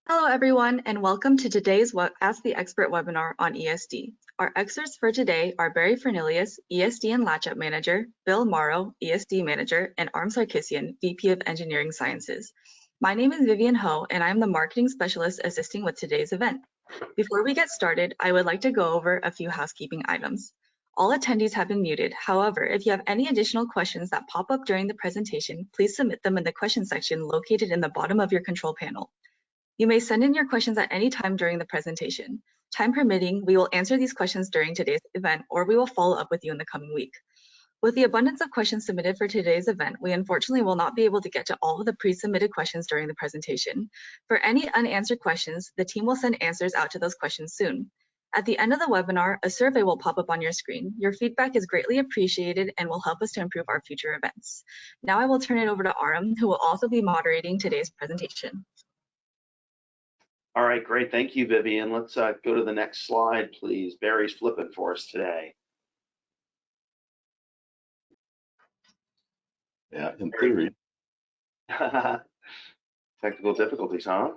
Hello, everyone, and welcome to today's Ask the Expert webinar on ESD. Our experts for today are Barry Fernelius, ESD and Latchup Manager, Bill Morrow, ESD Manager, and Arm Sarkissian, VP of Engineering Sciences. My name is Vivian Ho, and I'm the Marketing Specialist assisting with today's event. Before we get started, I would like to go over a few housekeeping items. All attendees have been muted. However, if you have any additional questions that pop up during the presentation, please submit them in the question section located in the bottom of your control panel. You may send in your questions at any time during the presentation. Time permitting, we will answer these questions during today's event, or we will follow up with you in the coming week. With the abundance of questions submitted for today's event, we unfortunately will not be able to get to all of the pre-submitted questions during the presentation. For any unanswered questions, the team will send answers out to those questions soon. At the end of the webinar, a survey will pop up on your screen. Your feedback is greatly appreciated and will help us to improve our future events. Now I will turn it over to Aram, who will also be moderating today's presentation. All right, great. Thank you, Vivian. Let's go to the next slide, please. Barry's flipping for us today. Yeah, in theory. Technical difficulties, huh?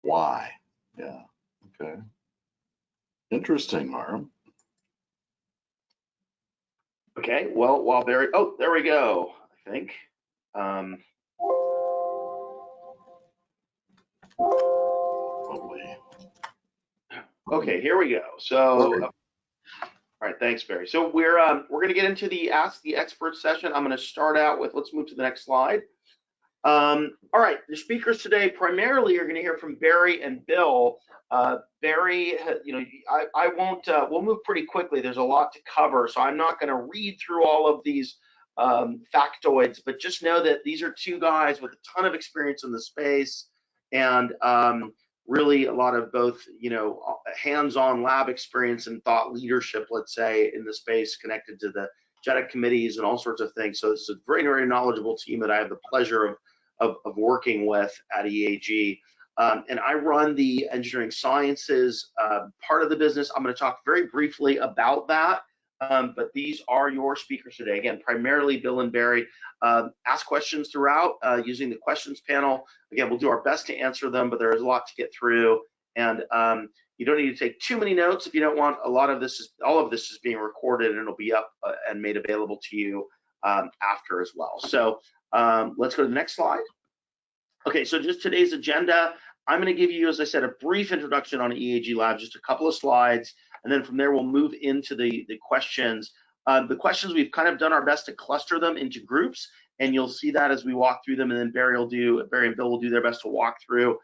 Why? Yeah, okay. Interesting, Marm. Okay, well, while Barry, oh, there we go, I think. Okay, here we go. So, all right, thanks, Barry. So we're going to get into the Ask the Expert session. I'm going to start out with, let's move to the next slide. All right, the speakers today primarily are going to hear from Barry and Bill. Barry, I won't, we'll move pretty quickly. There's a lot to cover, so I'm not going to read through all of these factoids, but just know that these are two guys with a ton of experience in the space and really a lot of both, hands-on lab experience and thought leadership, let's say, in the space connected to the JEDEC committees and all sorts of things. So it's a very, very knowledgeable team that I have the pleasure of working with at EAG. And I run the engineering sciences part of the business. I'm going to talk very briefly about that. But these are your speakers today. Again, primarily Bill and Barry. Ask questions throughout using the questions panel. Again, we'll do our best to answer them, but there is a lot to get through. And you don't need to take too many notes if you don't want. All of this is being recorded and it'll be up and made available to you after as well. So let's go to the next slide. Okay, so just today's agenda. I'm going to give you, as I said, a brief introduction on EAG Lab, just a couple of slides, and then from there we'll move into the questions. The questions, we've kind of done our best to cluster them into groups, and you'll see that as we walk through them, and then Barry and Bill will do their best to walk through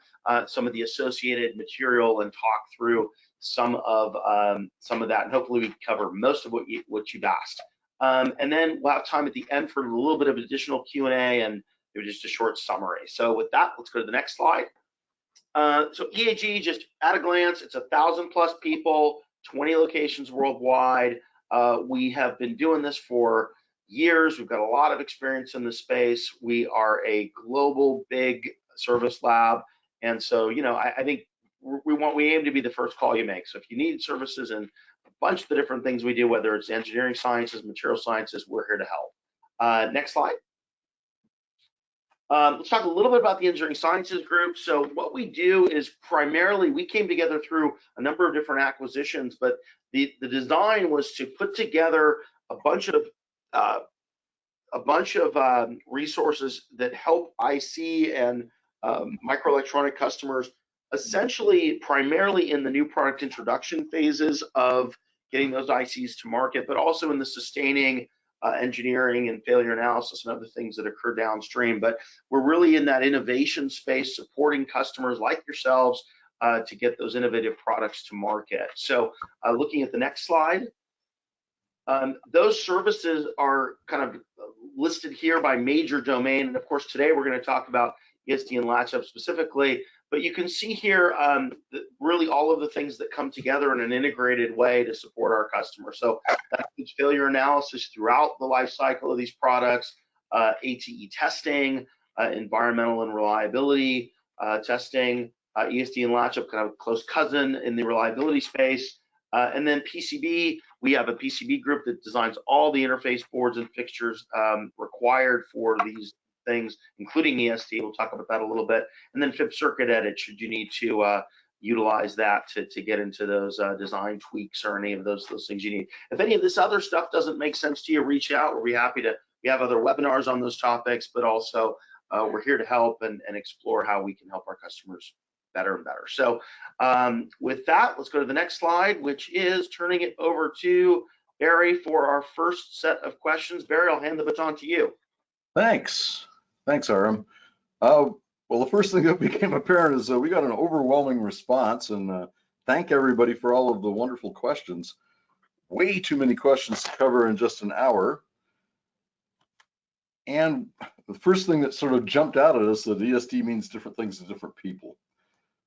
some of the associated material and talk through some of that, and hopefully we cover most of what you've asked. And then we'll have time at the end for a little bit of additional Q&A and just a short summary. So with that, let's go to the next slide. So EAG, just at a glance, it's 1,000+ people, 20 locations worldwide. We have been doing this for years. We've got a lot of experience in this space. We are a global big service lab, and so I think we aim to be the first call you make. So if you need services and a bunch of the different things we do, whether it's engineering sciences, material sciences, we're here to help. Next slide. Let's talk a little bit about the engineering sciences group. So what we do is primarily, we came together through a number of different acquisitions, but the design was to put together a bunch of resources that help IC and microelectronic customers, essentially primarily in the new product introduction phases of getting those ICs to market, but also in the sustaining engineering and failure analysis and other things that occur downstream. But we're really in that innovation space, supporting customers like yourselves to get those innovative products to market. So looking at the next slide, those services are kind of listed here by major domain. And of course, today we're going to talk about ESD and Latchup specifically, but you can see here really all of the things that come together in an integrated way to support our customers. So that includes failure analysis throughout the life cycle of these products, ATE testing, environmental and reliability testing, ESD and Latchup, kind of a close cousin in the reliability space. And then PCB, we have a PCB group that designs all the interface boards and fixtures required for these things, including ESD. We'll talk about that a little bit. And then flip circuit edit, should you need to utilize that to get into those design tweaks or any of those things you need. If any of this other stuff doesn't make sense to you, reach out. We'll be happy to. We have other webinars on those topics, but also we're here to help and explore how we can help our customers better and better. So with that, let's go to the next slide, which is turning it over to Barry for our first set of questions. Barry, I'll hand the baton to you. Thanks, Aram. Well, the first thing that became apparent is we got an overwhelming response, and thank everybody for all of the wonderful questions. Way too many questions to cover in just an hour. And the first thing that sort of jumped out at us that ESD means different things to different people.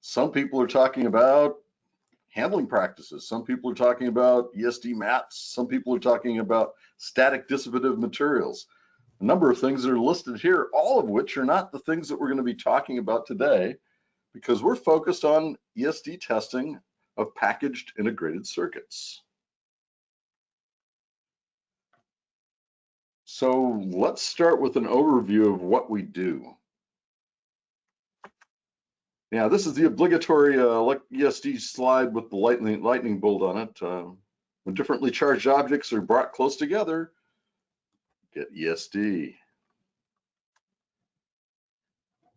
Some people are talking about handling practices. Some people are talking about ESD mats. Some people are talking about static dissipative materials. A number of things that are listed here, all of which are not the things that we're going to be talking about today, because we're focused on ESD testing of packaged integrated circuits. So let's start with an overview of what we do. Now, this is the obligatory ESD slide with the lightning bolt on it. When differently charged objects are brought close together, get ESD.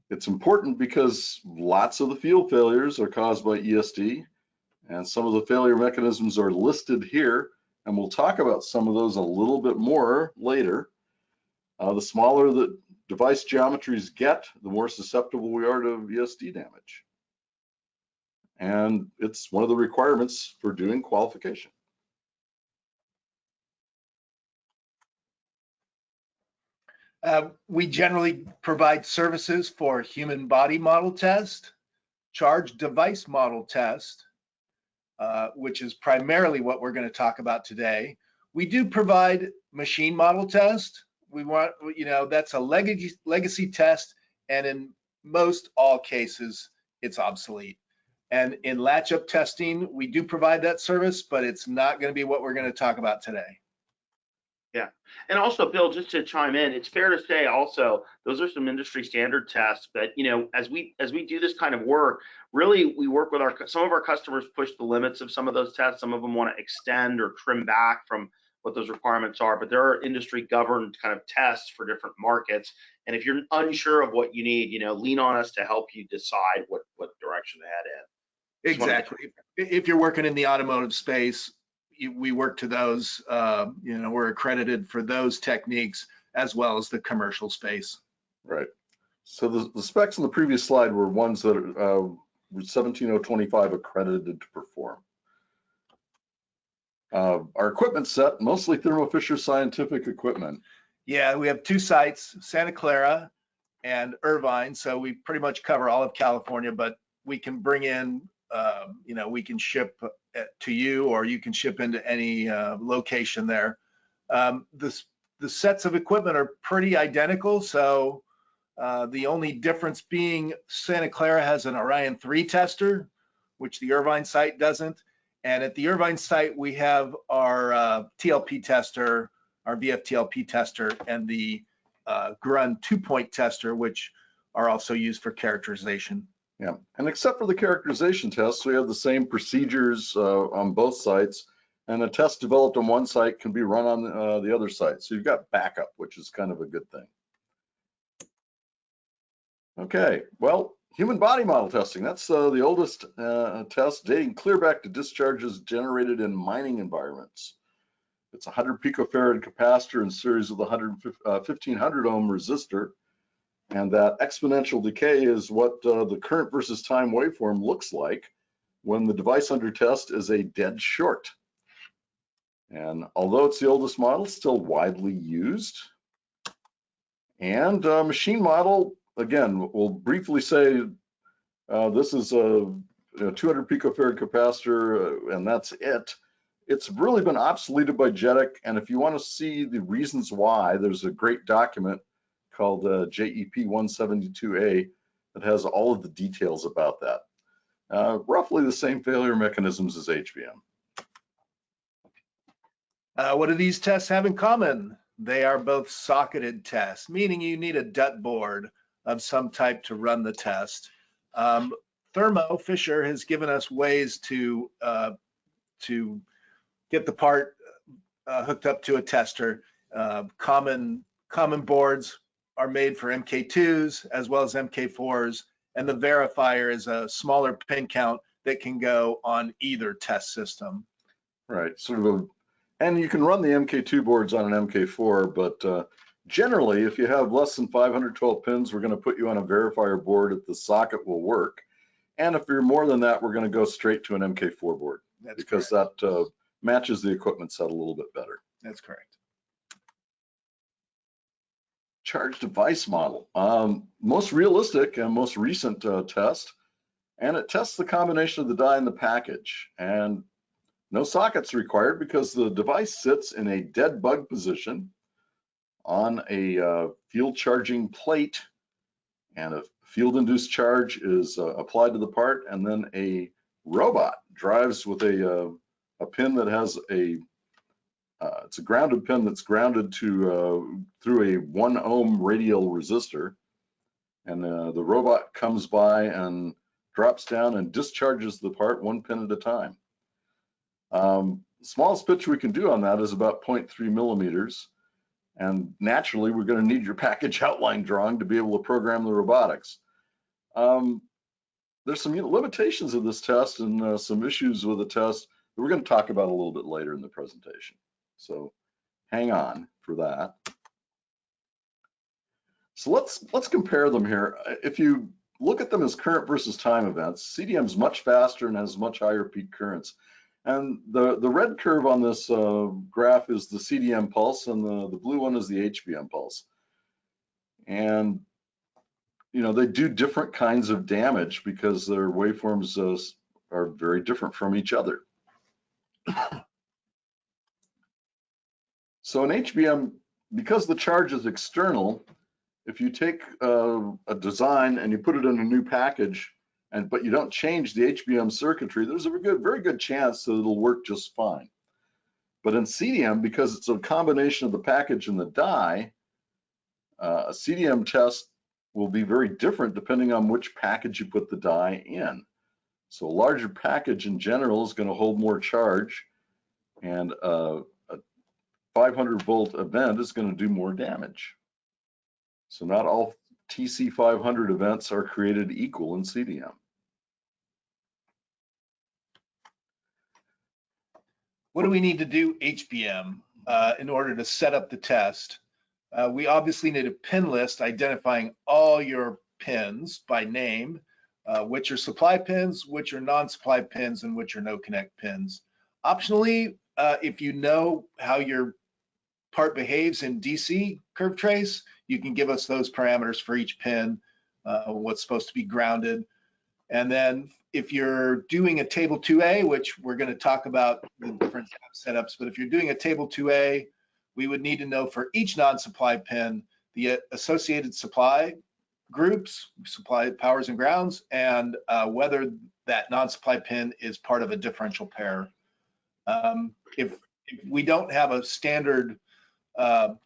It's important because lots of the field failures are caused by ESD, and some of the failure mechanisms are listed here, and we'll talk about some of those a little bit more later. The smaller the device geometries get, the more susceptible we are to ESD damage. And it's one of the requirements for doing qualification. We generally provide services for human body model test, charge device model test, which is primarily what we're going to talk about today. We do provide machine model test. We want, that's a legacy test, and in most all cases, it's obsolete. And in latch-up testing, we do provide that service, but it's not going to be what we're going to talk about today. Yeah, and also, Bill, just to chime in, it's fair to say also those are some industry standard tests. But as we do this kind of work, really we work with some of our customers push the limits of some of those tests. Some of them want to extend or trim back from what those requirements are. But there are industry governed kind of tests for different markets. And if you're unsure of what you need, lean on us to help you decide what direction to head in. Exactly. If you're working in the automotive space, we work to those, we're accredited for those techniques as well as the commercial space. Right. So the specs on the previous slide were ones that are 17025 accredited to perform. Our equipment set, mostly Thermo Fisher Scientific equipment. Yeah, we have two sites, Santa Clara and Irvine. So we pretty much cover all of California, but we can bring in, we can ship to you, or you can ship into any location there. The sets of equipment are pretty identical. So the only difference being Santa Clara has an Orion 3 tester, which the Irvine site doesn't. And at the Irvine site, we have our TLP tester, our VF-TLP tester, and the Grun 2-point tester, which are also used for characterization. Yeah, and except for the characterization tests, we have the same procedures on both sites, and a test developed on one site can be run on the other site. So you've got backup, which is kind of a good thing. Okay, well, human body model testing, that's the oldest test dating clear back to discharges generated in mining environments. It's a 100 picofarad capacitor in series with a 1500 ohm resistor. And that exponential decay is what the current versus time waveform looks like when the device under test is a dead short. And although it's the oldest model, it's still widely used. And machine model, again, we'll briefly say this is a 200 picofarad capacitor, and that's it. It's really been obsoleted by JEDEC, and if you want to see the reasons why, there's a great document called JEP 172A that has all of the details about that. Roughly the same failure mechanisms as HBM. What do these tests have in common? they are both socketed tests, meaning you need a DUT board of some type to run the test. Thermo Fisher has given us ways to get the part hooked up to a tester. Common boards are made for MK2s as well as MK4s, and the verifier is a smaller pin count that can go on either test system. Right, and you can run the MK2 boards on an MK4, but generally, if you have less than 512 pins, we're going to put you on a verifier board if the socket will work. And if you're more than that, we're going to go straight to an MK4 board. That's because correct. that matches the equipment set a little bit better. That's correct. Charge device model, most realistic and most recent test, and it tests the combination of the die and the package. And no sockets required because the device sits in a dead bug position on a field charging plate, and a field induced charge is applied to the part, and then a robot drives with a pin that has it's a grounded pin that's grounded to through a 1 ohm radial resistor, and the robot comes by and drops down and discharges the part 1 pin at a time. Smallest pitch we can do on that is about 0.3 millimeters, and naturally we're going to need your package outline drawing to be able to program the robotics. There's some limitations of this test and some issues with the test that we're going to talk about a little bit later in the presentation. So hang on for that. So let's compare them here. If you look at them as current versus time events, CDM is much faster and has much higher peak currents. And the red curve on this graph is the CDM pulse, and the blue one is the HBM pulse. And you know, they do different kinds of damage because their waveforms are very different from each other. So in HBM, because the charge is external, if you take a design and you put it in a new package, but you don't change the HBM circuitry, there's a very good chance that it'll work just fine. But in CDM, because it's a combination of the package and the die, a CDM test will be very different depending on which package you put the die in. So a larger package in general is going to hold more charge, and a 500 volt event is going to do more damage. So not all TC 500 events are created equal in CDM. What do we need to do HBM in order to set up the test? We obviously need a pin list identifying all your pins by name, which are supply pins, which are non-supply pins, and which are no connect pins. Optionally, if you know how your part behaves in DC curve trace, you can give us those parameters for each pin, what's supposed to be grounded. And then if you're doing a table 2A, which we're going to talk about the different setups, but if you're doing a table 2A, we would need to know for each non-supply pin the associated supply groups, supply powers and grounds, and whether that non-supply pin is part of a differential pair. If we don't have a standard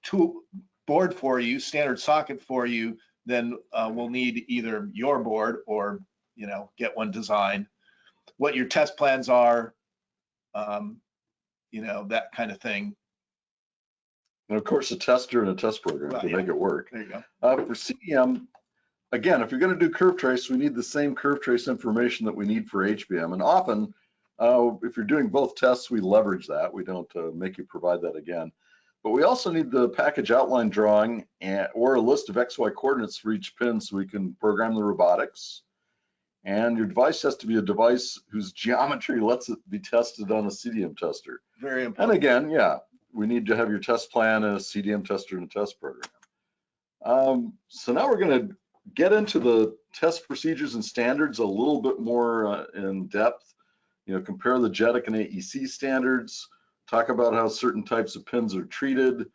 tool board for you, standard socket for you, then we'll need either your board or get one designed. What your test plans are, that kind of thing. And of course, a tester and a test program to make it work. There you go. For CDM, again, if you're going to do curve trace, we need the same curve trace information that we need for HBM. And often, if you're doing both tests, we leverage that. We don't make you provide that again. But we also need the package outline drawing or a list of XY coordinates for each pin so we can program the robotics. And your device has to be a device whose geometry lets it be tested on a CDM tester. Very important. And again, yeah, we need to have your test plan, a CDM tester, and a test program. So now we're going to get into the test procedures and standards a little bit more in depth. Compare the JEDEC and AEC standards, talk about how certain types of pins are treated,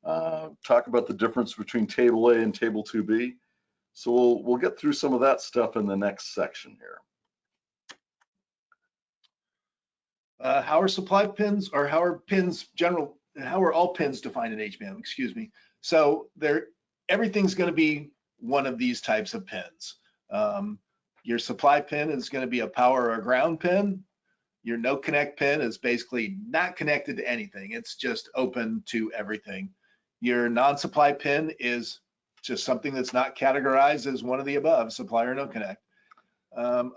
talk about the difference between table A and table 2B. So we'll get through some of that stuff in the next section here. How are supply pins, or how are pins how are all pins defined in HBM? Excuse me. So everything's going to be one of these types of pins. Your supply pin is going to be a power or ground pin. Your no connect pin is basically not connected to anything. It's just open to everything. Your non-supply pin is just something that's not categorized as one of the above, supply or no connect.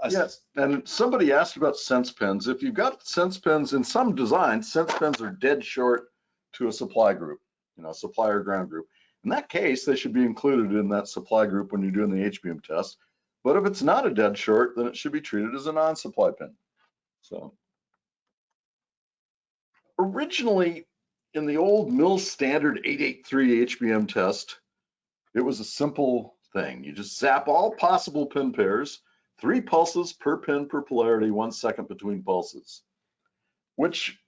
Yes, and somebody asked about sense pins. If you've got sense pins in some designs, sense pins are dead short to a supply group, supply or ground group. In that case, they should be included in that supply group when you're doing the HBM test. But if it's not a dead short, then it should be treated as a non-supply pin. So originally, in the old mill standard 883 HBM test, it was a simple thing. You just zap all possible pin pairs, 3 pulses per pin per polarity, 1 second between pulses, which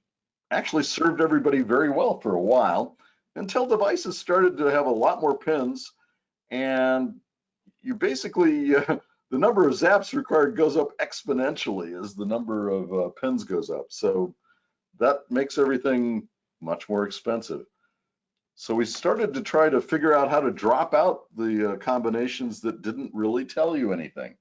actually served everybody very well for a while until devices started to have a lot more pins, and you basically, the number of zaps required goes up exponentially as the number of pins goes up. So that makes everything much more expensive. So we started to try to figure out how to drop out the combinations that didn't really tell you anything.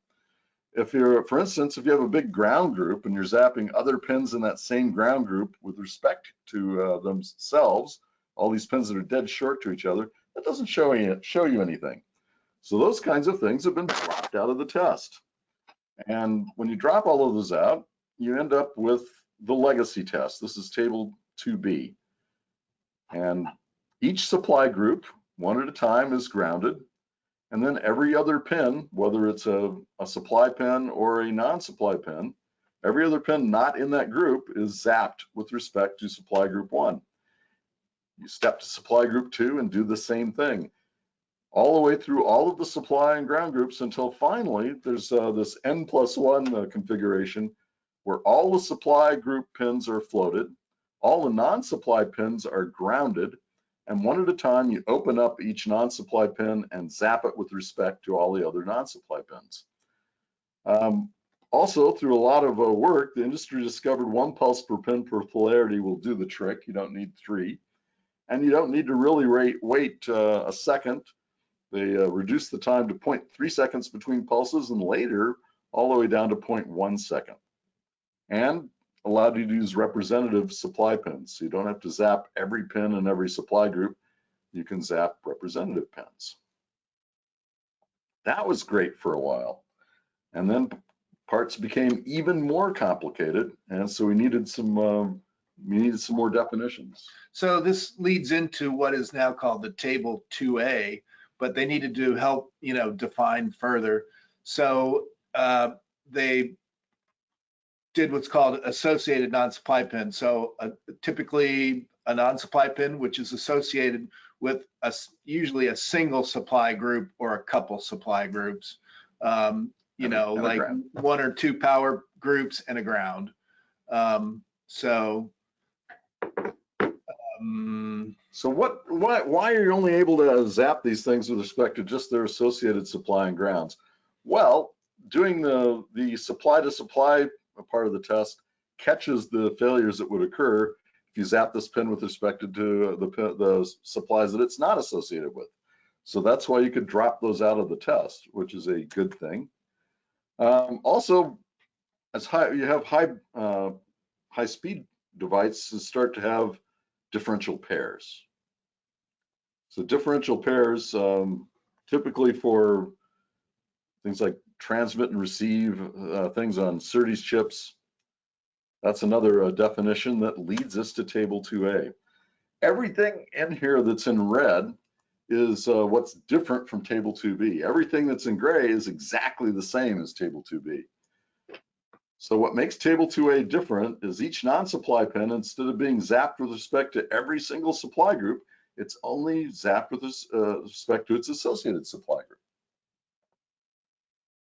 For instance, if you have a big ground group and you're zapping other pins in that same ground group with respect to themselves, all these pins that are dead short to each other, that doesn't show you anything. So those kinds of things have been dropped out of the test. And when you drop all of those out, you end up with the legacy test. This is table 2B. And each supply group, one at a time, is grounded. And then every other pin, whether it's a supply pin or a non-supply pin, every other pin not in that group is zapped with respect to supply group 1. You step to supply group 2 and do the same thing, all the way through all of the supply and ground groups until finally there's this N+1 configuration where all the supply group pins are floated, all the non-supply pins are grounded, and one at a time you open up each non-supply pin and zap it with respect to all the other non-supply pins. Also, through a lot of work, the industry discovered 1 pulse per pin per polarity will do the trick. You don't need 3. And you don't need to really wait a second. They reduced the time to 0.3 seconds between pulses, and later all the way down to 0.1 second. And allowed you to use representative supply pins. So you don't have to zap every pin in every supply group. You can zap representative pins. That was great for a while. And then parts became even more complicated. And so we needed some more definitions. So this leads into what is now called the table 2A, but they needed to help, define further. So they did what's called associated non-supply pin. So typically a non-supply pin, which is associated with usually a single supply group or a couple supply groups, like 1 or 2 power groups and a ground. So why are you only able to zap these things with respect to just their associated supply and grounds? Well, doing the supply to supply part of the test catches the failures that would occur if you zap this pin with respect to the supplies that it's not associated with. So that's why you could drop those out of the test, which is a good thing. Also, as you have high speed devices start to have differential pairs. So differential pairs, typically for things like transmit and receive things on SerDes chips. That's another definition that leads us to table 2A. Everything in here that's in red is what's different from table 2B. Everything that's in gray is exactly the same as table 2B. So what makes table 2A different is each non-supply pin, instead of being zapped with respect to every single supply group, it's only zapped with respect to its associated supply group.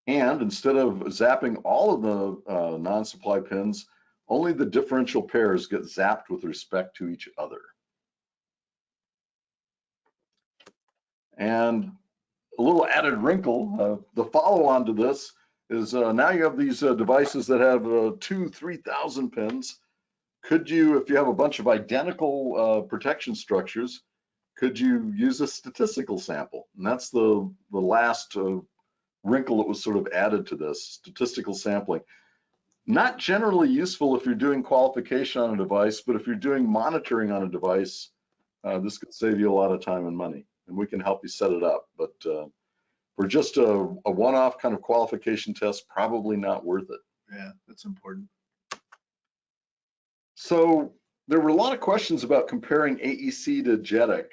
And instead of zapping all of the non-supply pins, only the differential pairs get zapped with respect to each other. And a little added wrinkle, the follow-on to this is now you have these devices that have 2,000 to 3,000 pins could you, if you have a bunch of identical protection structures, could you use a statistical sample? And that's the last wrinkle that was sort of added to this, statistical sampling. Not generally useful if you're doing qualification on a device, but if you're doing monitoring on a device, this could save you a lot of time and money, and we can help you set it up. But for just a one-off kind of qualification test, probably not worth it. Yeah, that's important. So there were a lot of questions about comparing AEC to JEDEC.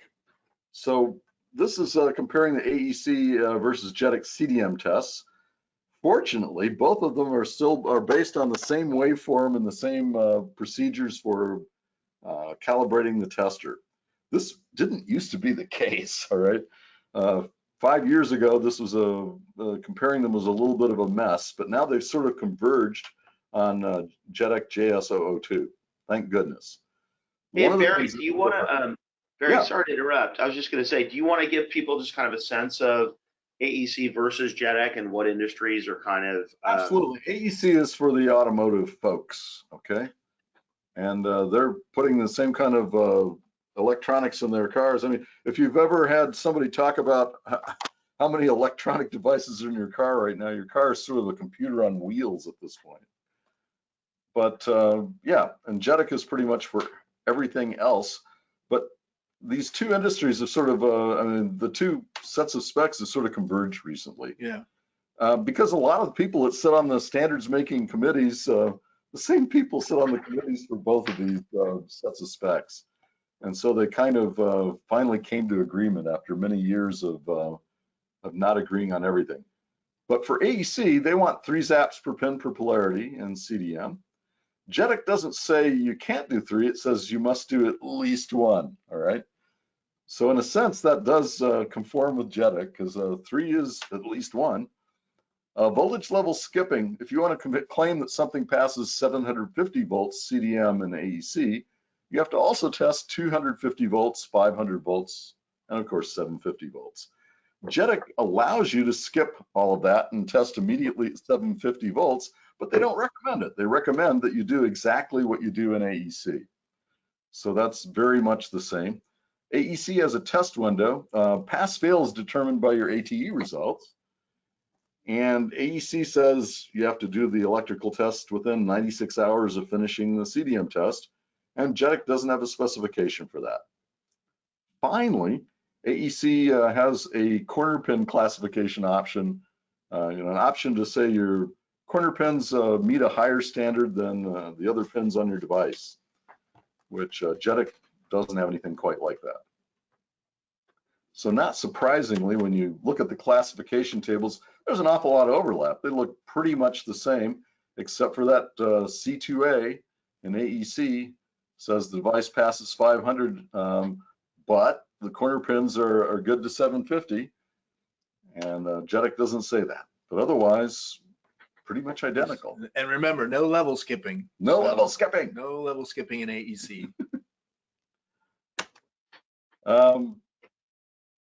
So this is comparing the AEC versus JEDEC CDM tests. Fortunately, both of them are based on the same waveform and the same procedures for calibrating the tester. This didn't used to be the case, all right? 5 years ago, this was comparing them was a little bit of a mess, but now they've sort of converged on JEDEC JS002. Thank goodness. Hey, Barry, do you want to, Barry, Yeah. sorry to interrupt. I was just going to say, do you want to give people just kind of a sense of AEC versus JEDEC and what industries are kind of? Absolutely. AEC is for the automotive folks, okay? And they're putting the same kind of electronics in their cars. I mean, if you've ever had somebody talk about how many electronic devices are in your car right now, your car is sort of a computer on wheels at this point. But yeah, and JEDEC is pretty much for everything else. But these two industries have sort of, I mean, the two sets of specs have sort of converged recently. Yeah. Because a lot of the people that sit on the standards making committees, the same people sit on the committees for both of these sets of specs. And so they kind of finally came to agreement after many years of not agreeing on everything. But for AEC, they want 3 zaps per pin per polarity in CDM. JEDEC doesn't say you can't do 3, it says you must do at least 1, all right? So in a sense, that does conform with JEDEC, because 3 is at least 1. Voltage level skipping, if you want to claim that something passes 750 volts CDM and AEC, you have to also test 250 volts, 500 volts, and of course 750 volts. JEDEC allows you to skip all of that and test immediately at 750 volts, but they don't recommend it. They recommend that you do exactly what you do in AEC. So that's very much the same. AEC has a test window. Pass-fail is determined by your ATE results. And AEC says you have to do the electrical test within 96 hours of finishing the CDM test, and JEDEC doesn't have a specification for that. Finally, AEC has a corner pin classification option, an option to say your corner pins meet a higher standard than the other pins on your device, which JEDEC doesn't have anything quite like that. So not surprisingly, when you look at the classification tables, there's an awful lot of overlap. They look pretty much the same, except for that C2A in AEC says the device passes 500, but the corner pins are good to 750, and JEDEC doesn't say that. But otherwise, pretty much identical. And remember, no level skipping. No level skipping. No level skipping in AEC.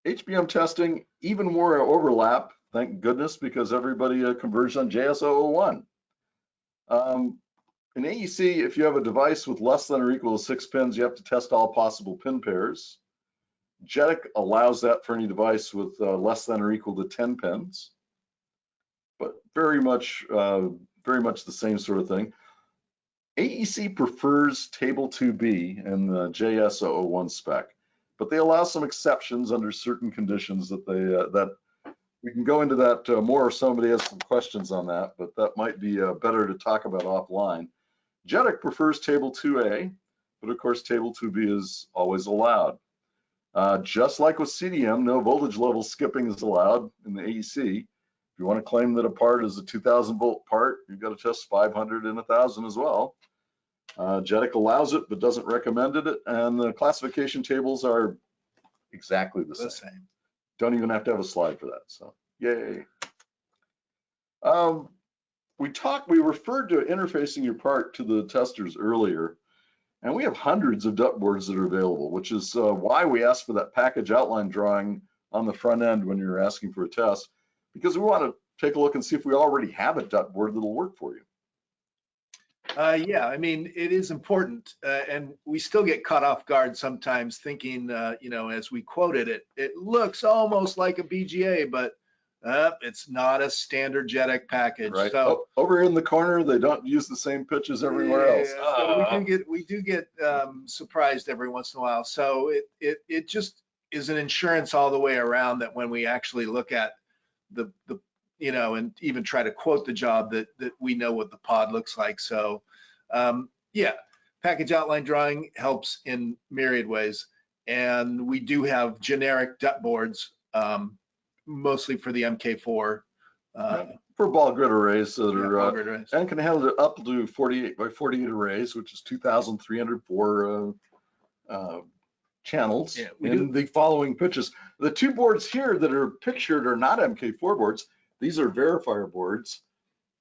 HBM testing, even more overlap, thank goodness, because everybody converged on JS001. In AEC, if you have a device with less than or equal to 6 pins, you have to test all possible pin pairs. JEDEC allows that for any device with less than or equal to 10 pins, but very much the same sort of thing. AEC prefers table 2B in the JS001 spec, but they allow some exceptions under certain conditions that that we can go into that more if somebody has some questions on that, but that might be better to talk about offline. JEDEC prefers table 2A, but of course table 2B is always allowed. Just like with CDM, no voltage level skipping is allowed in the AEC. If you want to claim that a part is a 2000 volt part, you've got to test 500 and 1000 as well. JEDEC allows it, but doesn't recommend it, and the classification tables are exactly the same. Don't even have to have a slide for that, so yay. We referred to interfacing your part to the testers earlier, and we have hundreds of duct boards that are available, which is why we asked for that package outline drawing on the front end when you're asking for a test, because we want to take a look and see if we already have a duct board that'll work for you. Yeah, I mean, it is important, and we still get caught off guard sometimes thinking, you know, as we quoted it, it looks almost like a BGA, but it's not a standard JEDEC package. Right. So Over in the corner, they don't use the same pitches everywhere else. yeah, so we do get surprised every once in a while. So it just is an insurance all the way around that when we actually look at the you know, and even try to quote the job, that we know what the pod looks like. So yeah, package outline drawing helps in myriad ways. And we do have generic DUT boards, mostly for the MK4. For ball grid arrays that Yeah, are, ball grid arrays. and can handle up to 48 by 48 arrays, which is 2,304 channels in the following pitches. The two boards here that are pictured are not MK4 boards. These are verifier boards.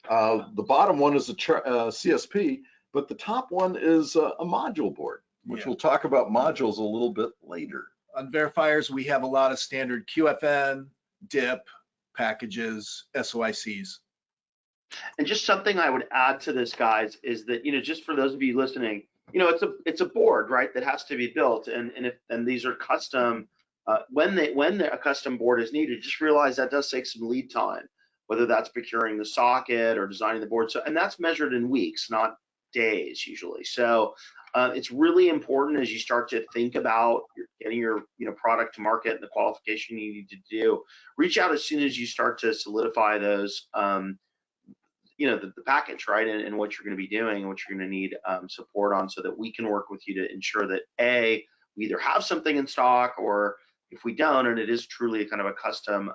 The bottom one is a CSP, but the top one is a module board, which we'll talk about modules a little bit later. On verifiers, we have a lot of standard QFN, DIP packages, SOICs. And just something I would add to this, guys, is that, you know, just for those of you listening, you know, it's a board, right, that has to be built, and these are custom. When a custom board is needed, just realize that does take some lead time, whether that's procuring the socket or designing the board. So, and that's measured in weeks, not days usually. So it's really important as you start to think about getting your product to market and the qualification you need to do. Reach out as soon as you start to solidify those. The package, right, and what you're going to be doing and what you're going to need support on, so that we can work with you to ensure that we either have something in stock, or if we don't, and it is truly a kind of a custom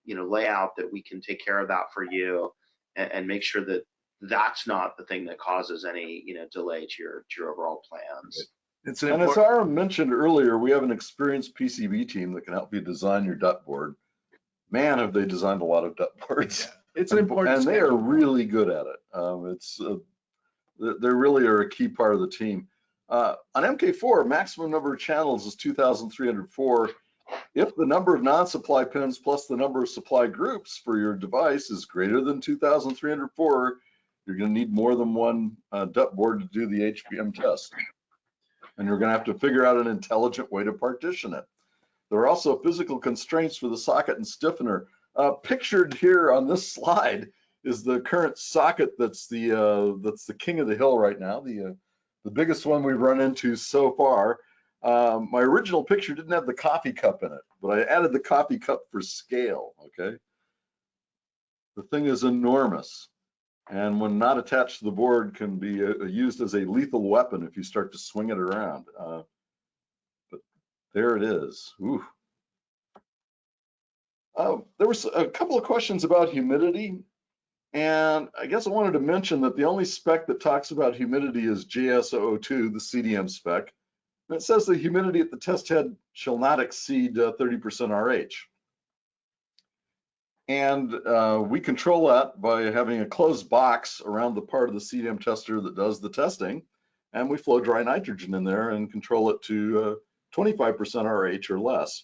layout, that we can take care of that for you and make sure that that's not the thing that causes any delay to your overall plans. And as Aaron mentioned earlier, we have an experienced PCB team that can help you design your DUT board. Man, have they designed a lot of DUT boards. Yeah. It's an important, and they are really good at it. They really are a key part of the team. On MK4, maximum number of channels is 2,304. If the number of non-supply pins plus the number of supply groups for your device is greater than 2,304, you're going to need more than one DUT board to do the HBM test. And you're going to have to figure out an intelligent way to partition it. There are also physical constraints for the socket and stiffener. Pictured here on this slide is the current socket that's the king of the hill right now, the biggest one we've run into so far. My original picture didn't have the coffee cup in it, but I added the coffee cup for scale, okay? The thing is enormous, and when not attached to the board can be used as a lethal weapon if you start to swing it around. But there it is. Ooh. There was a couple of questions about humidity, and I guess I wanted to mention that the only spec that talks about humidity is JS002, the CDM spec. And it says the humidity at the test head shall not exceed 30% RH. And we control that by having a closed box around the part of the CDM tester that does the testing, and we flow dry nitrogen in there and control it to 25% RH or less.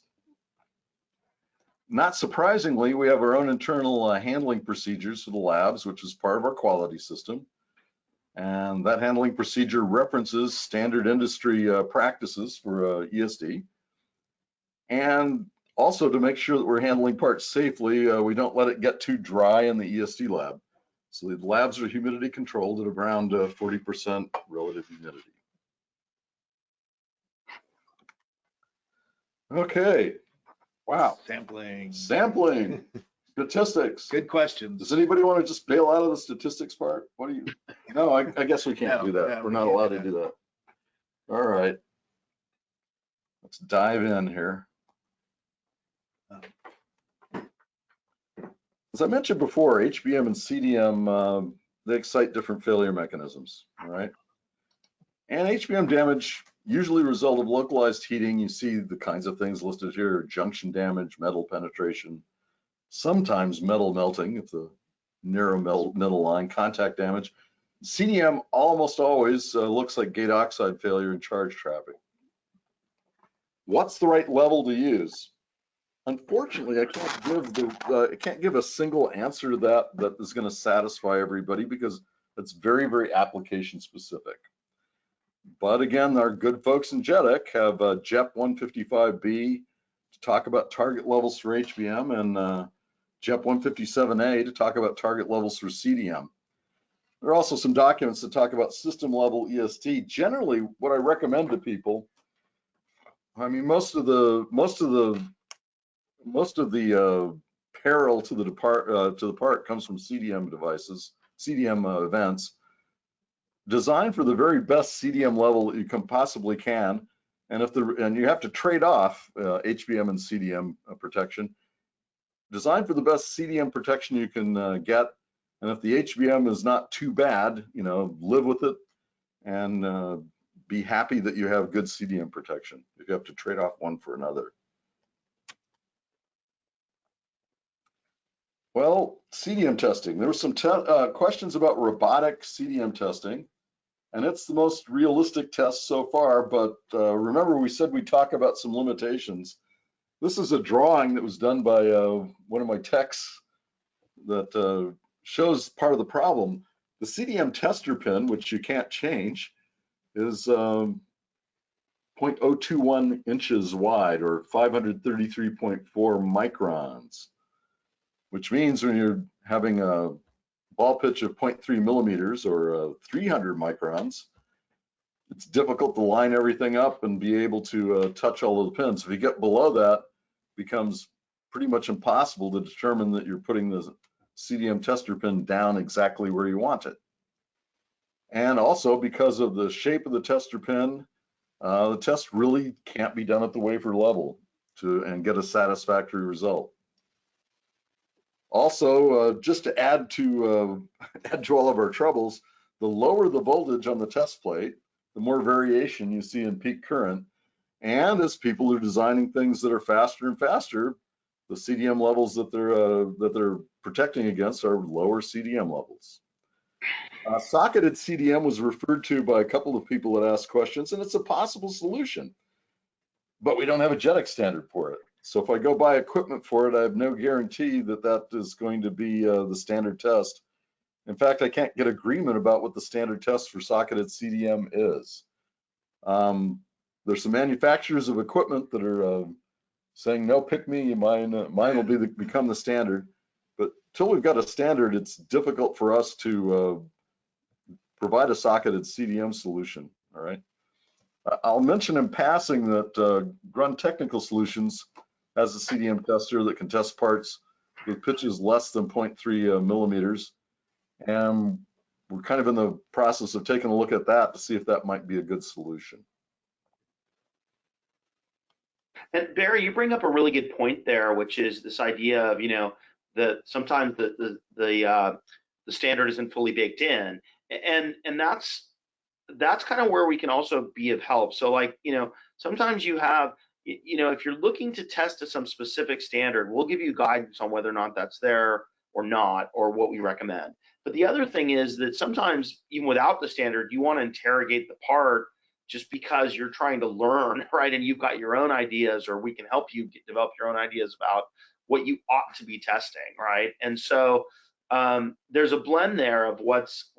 Not surprisingly, we have our own internal handling procedures for the labs, which is part of our quality system. And that handling procedure references standard industry practices for ESD. And also to make sure that we're handling parts safely, we don't let it get too dry in the ESD lab. So the labs are humidity controlled at around 40% relative humidity. Okay. Wow. Sampling. Statistics. Good questions. Does anybody want to just bail out of the statistics part? What do you? No, I guess we can't do that. Yeah, We're not allowed to do that. All right. Let's dive in here. As I mentioned before, HBM and CDM, they excite different failure mechanisms, all right? And HBM damage usually result of localized heating. You see the kinds of things listed here: junction damage, metal penetration, sometimes metal melting if the narrow metal line, contact damage. CDM almost always looks like gate oxide failure and charge traffic. What's the right level to use? Unfortunately, I can't give a single answer to that is going to satisfy everybody, because It's very, very application specific. But again, our good folks in JEDEC have JEP 155B to talk about target levels for HBM and JEP 157A to talk about target levels for CDM. There are also some documents that talk about system level ESD. Generally, what I recommend to people, I mean, most of the peril to the part comes from CDM devices, CDM events. Design for the very best CDM level you possibly can, and you have to trade off HBM and CDM protection. Design for the best CDM protection you can get, and if the HBM is not too bad, you know, live with it and be happy that you have good CDM protection if you have to trade off one for another. Well, CDM testing. There were some questions about robotic CDM testing, and it's the most realistic test so far, but remember we said we'd talk about some limitations. This is a drawing that was done by one of my techs that shows part of the problem. The CDM tester pin, which you can't change, is 0.021 inches wide, or 533.4 microns, which means when you're having a ball pitch of 0.3 millimeters or 300 microns, it's difficult to line everything up and be able to touch all of the pins. If you get below that, it becomes pretty much impossible to determine that you're putting the CDM tester pin down exactly where you want it. And also because of the shape of the tester pin, the test really can't be done at the wafer level and get a satisfactory result. Also, just to add to all of our troubles, the lower the voltage on the test plate, the more variation you see in peak current. And as people are designing things that are faster and faster, the CDM levels that they're protecting against are lower CDM levels. Socketed CDM was referred to by a couple of people that asked questions, and it's a possible solution, but we don't have a JEDEC standard for it. So if I go buy equipment for it, I have no guarantee that that is going to be the standard test. In fact, I can't get agreement about what the standard test for socketed CDM is. There's some manufacturers of equipment that are saying, no, pick me, mine will become the standard. But till we've got a standard, it's difficult for us to provide a socketed CDM solution, all right? I'll mention in passing that Grund Technical Solutions has a CDM tester that can test parts with pitches less than 0.3 millimeters. And we're kind of in the process of taking a look at that to see if that might be a good solution. And Barry, you bring up a really good point there, which is this idea of, you know, that sometimes the standard isn't fully baked in, and that's kind of where we can also be of help. So like, you know, sometimes you have, you know, if you're looking to test to some specific standard, we'll give you guidance on whether or not that's there or not, or what we recommend. But the other thing is that sometimes even without the standard, you want to interrogate the part just because you're trying to learn, right? And you've got your own ideas, or we can help you develop your own ideas about what you ought to be testing, right? And so there's a blend there of what's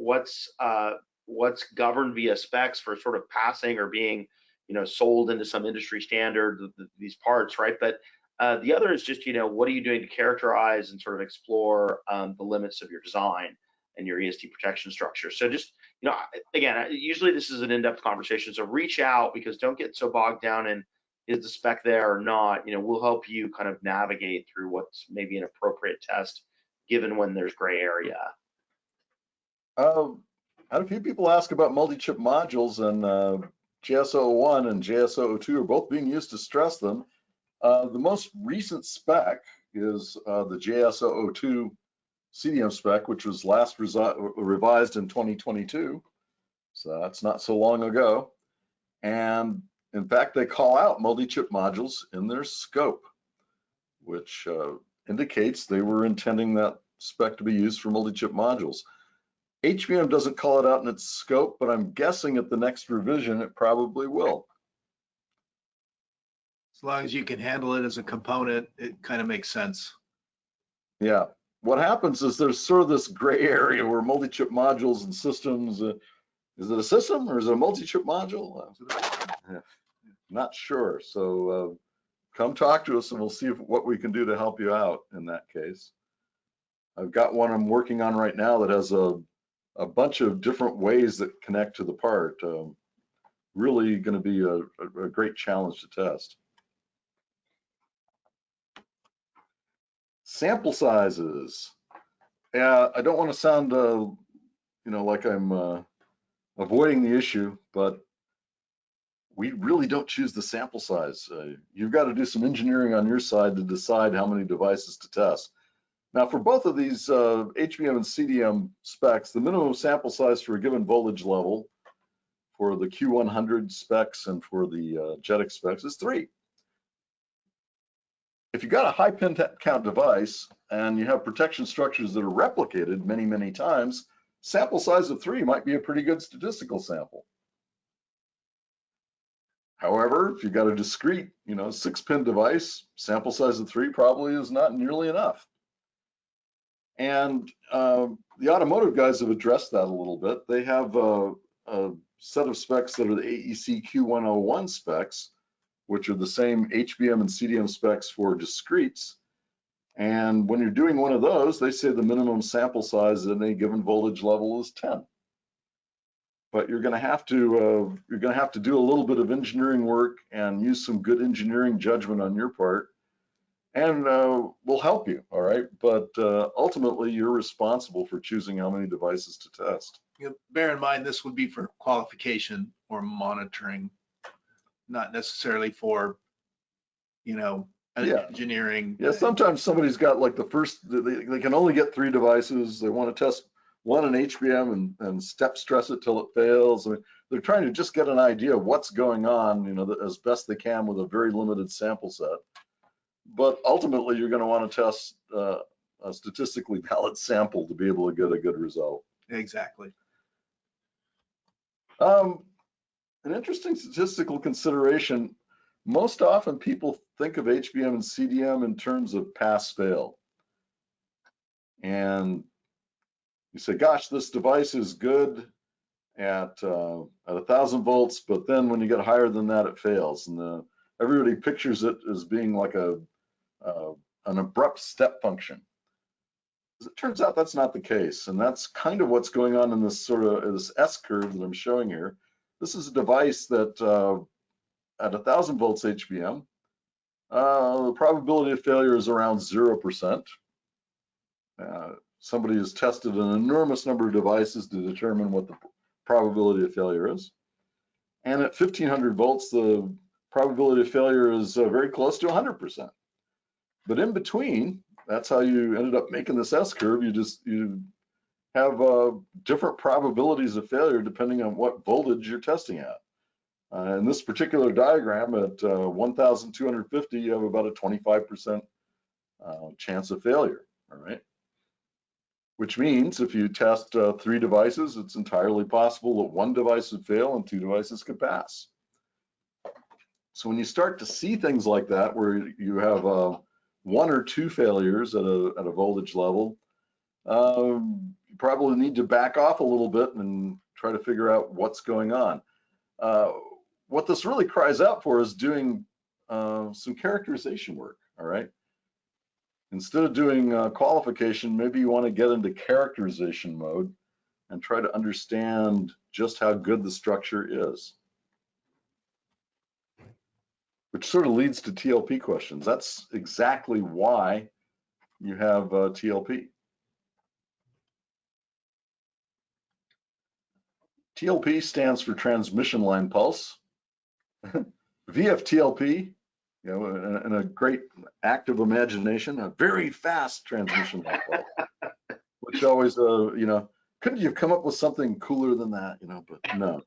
governed via specs for sort of passing or being, you know, sold into some industry standard, these parts, right? But the other is just, you know, what are you doing to characterize and sort of explore the limits of your design and your ESD protection structure. So just, you know, again, usually this is an in-depth conversation, so reach out, because don't get so bogged down in is the spec there or not. You know, we'll help you kind of navigate through what's maybe an appropriate test given when there's gray area. I had a few people ask about multi-chip modules, and JS01 and JS02 are both being used to stress them. The most recent spec is the JS02 CDM spec, which was last revised in 2022. So that's not so long ago. And in fact, they call out multi-chip modules in their scope, which indicates they were intending that spec to be used for multi-chip modules. HBM doesn't call it out in its scope, but I'm guessing at the next revision, it probably will. As long as you can handle it as a component, it kind of makes sense. Yeah, what happens is there's sort of this gray area where multi-chip modules and systems, is it a system or is it a multi-chip module? Not sure. So come talk to us and we'll see what we can do to help you out in that case. I've got one I'm working on right now that has a bunch of different ways that connect to the part. Really going to be a great challenge to test. Sample sizes. Yeah, I don't want to sound, like I'm avoiding the issue, but we really don't choose the sample size. You've got to do some engineering on your side to decide how many devices to test. Now, for both of these HBM and CDM specs, the minimum sample size for a given voltage level for the Q100 specs and for the JEDEC specs is 3. If you've got a high pin count device and you have protection structures that are replicated many, many times, sample size of 3 might be a pretty good statistical sample. However, if you've got a discrete, 6-pin device, sample size of 3 probably is not nearly enough. And the automotive guys have addressed that a little bit. They have a set of specs that are the AEC Q101 specs, which are the same HBM and CDM specs for discretes. And when you're doing one of those, they say the minimum sample size at any given voltage level is 10. But you're going to have to do a little bit of engineering work and use some good engineering judgment on your part, and we'll help you. All right, but ultimately you're responsible for choosing how many devices to test. Bear in mind, this would be for qualification or monitoring, not necessarily for, engineering. Yeah, sometimes somebody's got like the first, they can only get 3 devices. They want to test one in HBM and step stress it till it fails. I mean, they're trying to just get an idea of what's going on, as best they can with a very limited sample set. But ultimately, you're going to want to test a statistically valid sample to be able to get a good result. Exactly. An interesting statistical consideration, most often people think of HBM and CDM in terms of pass-fail. And you say, gosh, this device is good at 1,000 volts, but then when you get higher than that, it fails. And everybody pictures it as being like an abrupt step function. As it turns out, that's not the case. And that's kind of what's going on in this this S curve that I'm showing here. This is a device that at 1,000 volts HBM, the probability of failure is around 0%. Somebody has tested an enormous number of devices to determine what the probability of failure is. And at 1,500 volts, the probability of failure is very close to 100%. But in between, that's how you ended up making this S curve. You have different probabilities of failure depending on what voltage you're testing at. In this particular diagram, at 1,250, you have about a 25% chance of failure. All right. Which means if you test 3 devices, it's entirely possible that 1 device would fail and 2 devices could pass. So when you start to see things like that, where you have 1 or 2 failures at a voltage level, you probably need to back off a little bit and try to figure out what's going on. What this really cries out for is doing some characterization work. All right. Instead of doing qualification, maybe you want to get into characterization mode and try to understand just how good the structure is. Which sort of leads to TLP questions. That's exactly why you have TLP. TLP stands for transmission line pulse. VF-TLP, in a great active imagination, a very fast transmission line pulse. Which always, couldn't you have come up with something cooler than that? But no.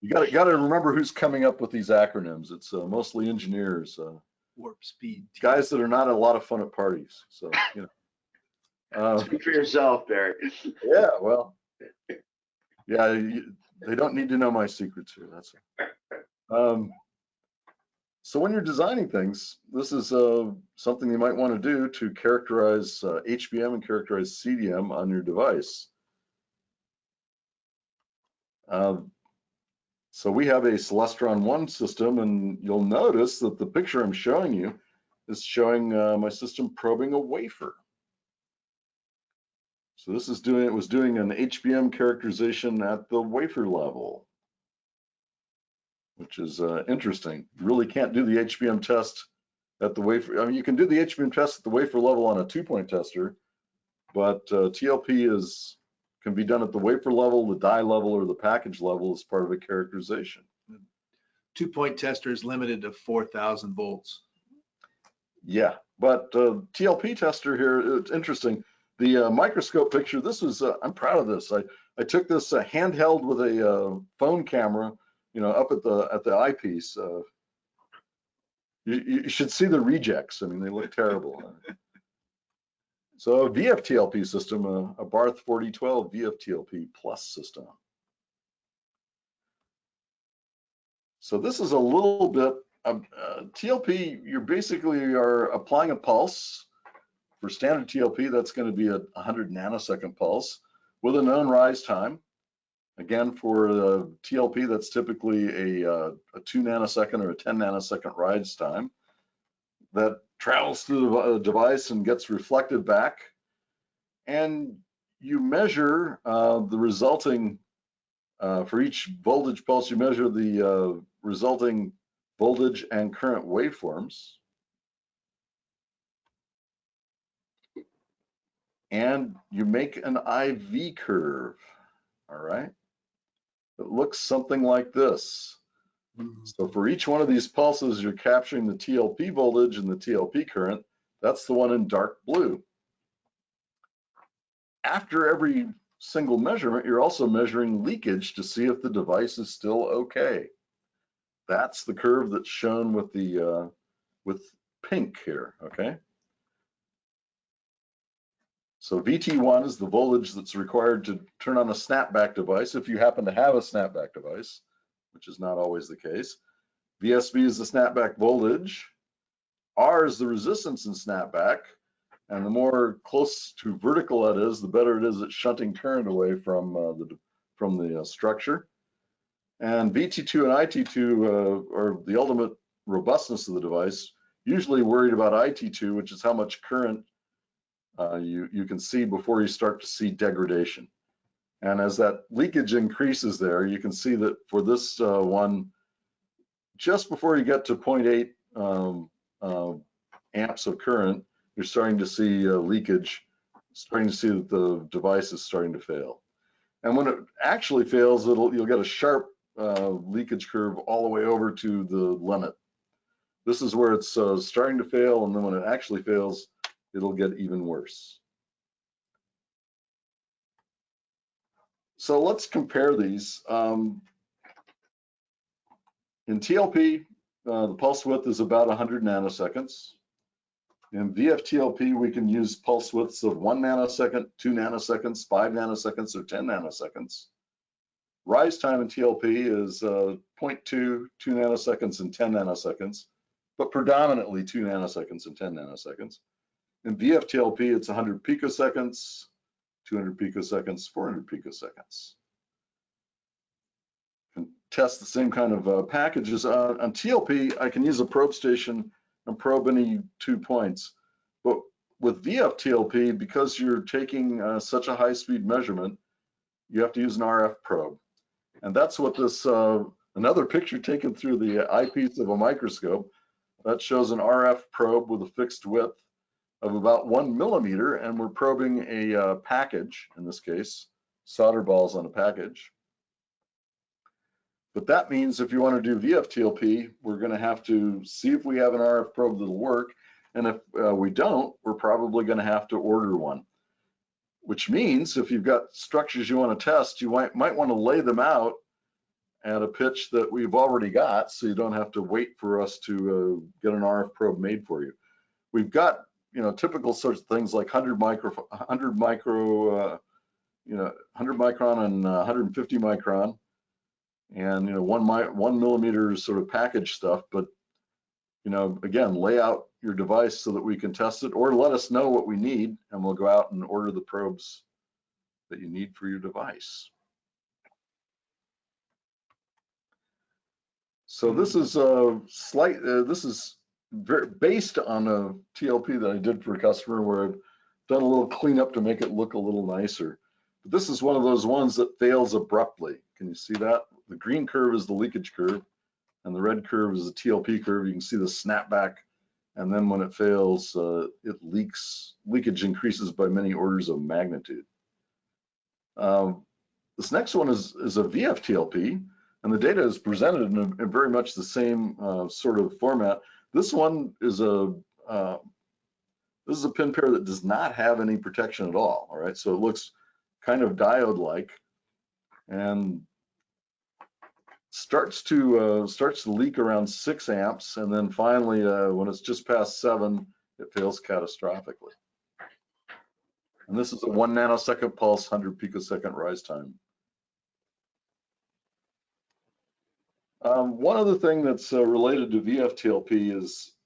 You got to remember who's coming up with these acronyms. It's mostly engineers, warp speed, guys that are not a lot of fun at parties. So speak for yourself, Barry. Yeah, well, yeah, they don't need to know my secrets here. That's So when you're designing things, this is something you might want to do to characterize HBM and characterize CDM on your device. So we have a Celestron 1 system, and you'll notice that the picture I'm showing you is showing my system probing a wafer. So this is it was doing an HBM characterization at the wafer level, which is interesting. You really can't do the HBM test at the wafer. I mean, you can do the HBM test at the wafer level on a 2-point tester, but TLP can be done at the wafer level, the die level, or the package level as part of a characterization. 2-point tester is limited to 4,000 volts. Yeah, but TLP tester here, it's interesting. The microscope picture, this was, I'm proud of this. I took this handheld with a phone camera, up at the eyepiece. You should see the rejects. I mean, they look terrible. So a VF-TLP system, a Barth 4012 VF-TLP plus system. So this is a little bit of TLP, you basically are applying a pulse. For standard TLP, that's going to be a 100 nanosecond pulse with a known rise time. Again, for TLP, that's typically a 2 nanosecond or a 10 nanosecond rise time that travels through the device and gets reflected back. And you measure the resulting, for each voltage pulse, you measure the resulting voltage and current waveforms. And you make an IV curve, all right? It looks something like this. So for each one of these pulses, you're capturing the TLP voltage and the TLP current. That's the one in dark blue. After every single measurement, you're also measuring leakage to see if the device is still okay. That's the curve that's shown with the with pink here, okay? So VT1 is the voltage that's required to turn on a snapback device if you happen to have a snapback device, which is not always the case. VSB is the snapback voltage. R is the resistance in snapback. And the more close to vertical it is, the better it is at shunting current away from the structure. And VT2 and IT2 are the ultimate robustness of the device, usually worried about IT2, which is how much current you can see before you start to see degradation. And as that leakage increases there, you can see that for this one, just before you get to 0.8 amps of current, you're starting to see leakage, starting to see that the device is starting to fail. And when it actually fails, you'll get a sharp leakage curve all the way over to the limit. This is where it's starting to fail, and then when it actually fails, it'll get even worse. So let's compare these. In TLP, the pulse width is about 100 nanoseconds. In VF-TLP, we can use pulse widths of 1 nanosecond, 2 nanoseconds, 5 nanoseconds, or 10 nanoseconds. Rise time in TLP is 0.2, 2 nanoseconds, and 10 nanoseconds, but predominantly 2 nanoseconds and 10 nanoseconds. In VF-TLP, it's 100 picoseconds, 200 picoseconds, 400 picoseconds. Can test the same kind of packages. On TLP, I can use a probe station and probe any 2 points. But with VF-TLP, because you're taking such a high-speed measurement, you have to use an RF probe. And that's what this, another picture taken through the eyepiece of a microscope, that shows an RF probe with a fixed width of about 1 millimeter, and we're probing a package, in this case, solder balls on a package. But that means if you want to do VF-TLP, we're going to have to see if we have an RF probe that'll work, and if we don't, we're probably going to have to order one. Which means if you've got structures you want to test, you might want to lay them out at a pitch that we've already got, so you don't have to wait for us to get an RF probe made for you. We've got typical sorts of things like 100 micron and 150 micron, and 1 millimeter sort of package stuff. But again, lay out your device so that we can test it, or let us know what we need, and we'll go out and order the probes that you need for your device. So this is this is based on a TLP that I did for a customer, where I've done a little cleanup to make it look a little nicer. But this is one of those ones that fails abruptly. Can you see that? The green curve is the leakage curve, and the red curve is the TLP curve. You can see the snapback, and then when it fails, it leaks. Leakage increases by many orders of magnitude. This next one is a VF-TLP, and the data is presented in very much the same sort of format. This one is this is a pin pair that does not have any protection at all. All right, so it looks kind of diode-like, and starts to leak around 6 amps, and then finally, when it's just past 7, it fails catastrophically. And this is a 1 nanosecond pulse, 100 picosecond rise time. One other thing that's related to VF-TLP is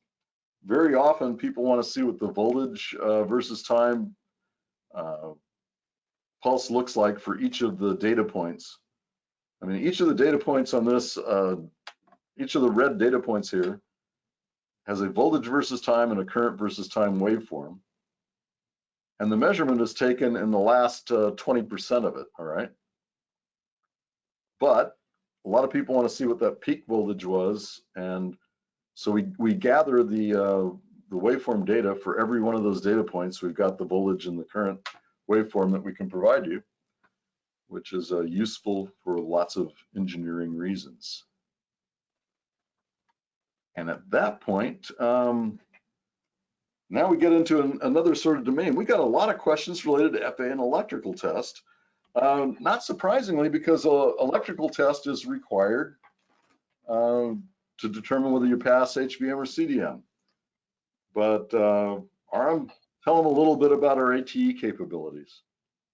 very often people want to see what the voltage versus time pulse looks like for each of the data points. I mean, each of the data points on this, each of the red data points here has a voltage versus time and a current versus time waveform. And the measurement is taken in the last 20% of it, all right? But a lot of people want to see what that peak voltage was, and so we gather the waveform data for every one of those data points. We've got the voltage and the current waveform that we can provide you, which is useful for lots of engineering reasons. And at that point, now we get into another sort of domain. We got a lot of questions related to FA and electrical test. Not surprisingly, because electrical test is required to determine whether you pass HBM or CDM. But Aram, tell them a little bit about our ATE capabilities.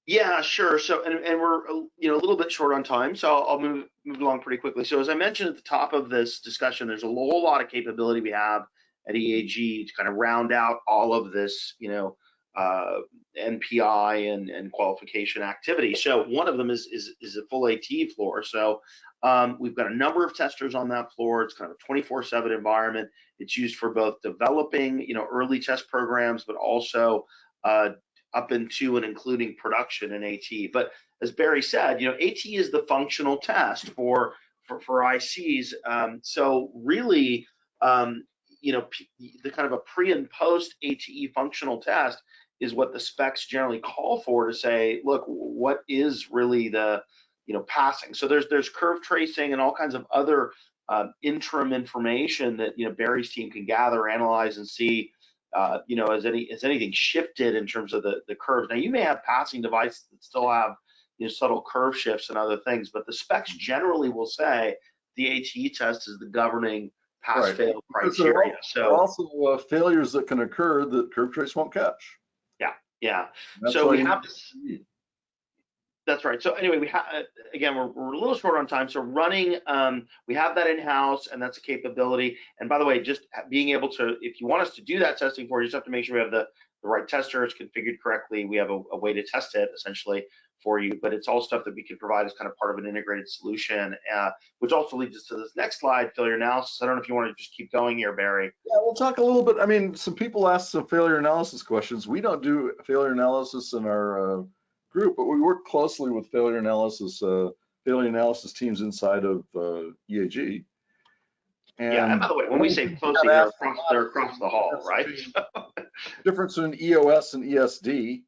Yeah, sure. So, and we're a little bit short on time, so I'll move along pretty quickly. So, as I mentioned at the top of this discussion, there's a whole lot of capability we have at EAG to kind of round out all of this, NPI and qualification activity. So, one of them is a full ATE floor. So, we've got a number of testers on that floor. It's kind of a 24/7 environment. It's used for both developing, early test programs, but also up into and including production in ATE. But as Barry said, ATE is the functional test for ICs. So really, the kind of a pre and post ATE functional test is what the specs generally call for to say, look, what is really the passing. So there's curve tracing and all kinds of other interim information that Barry's team can gather, analyze, and see. Has anything shifted in terms of the curves? Now, you may have passing devices that still have subtle curve shifts and other things, but the specs generally will say the ATE test is the governing pass-fail criteria. There are also failures that can occur that curve trace won't catch. Yeah. So we have this. That's right. So anyway, we have, again, we're a little short on time. So running, we have that in-house, and that's a capability. And by the way, just being able to, if you want us to do that testing for you, just have to make sure we have the right tester, it's configured correctly. We have a way to test it essentially for you, but it's all stuff that we can provide as kind of part of an integrated solution, which also leads us to this next slide, failure analysis. I don't know if you want to just keep going here, Barry. Yeah, we'll talk a little bit. I mean, some people ask some failure analysis questions. We don't do failure analysis in our group, but we work closely with failure analysis teams inside of EAG. And by the way, when we say closely, they're across the hall, right? Difference in EOS and ESD.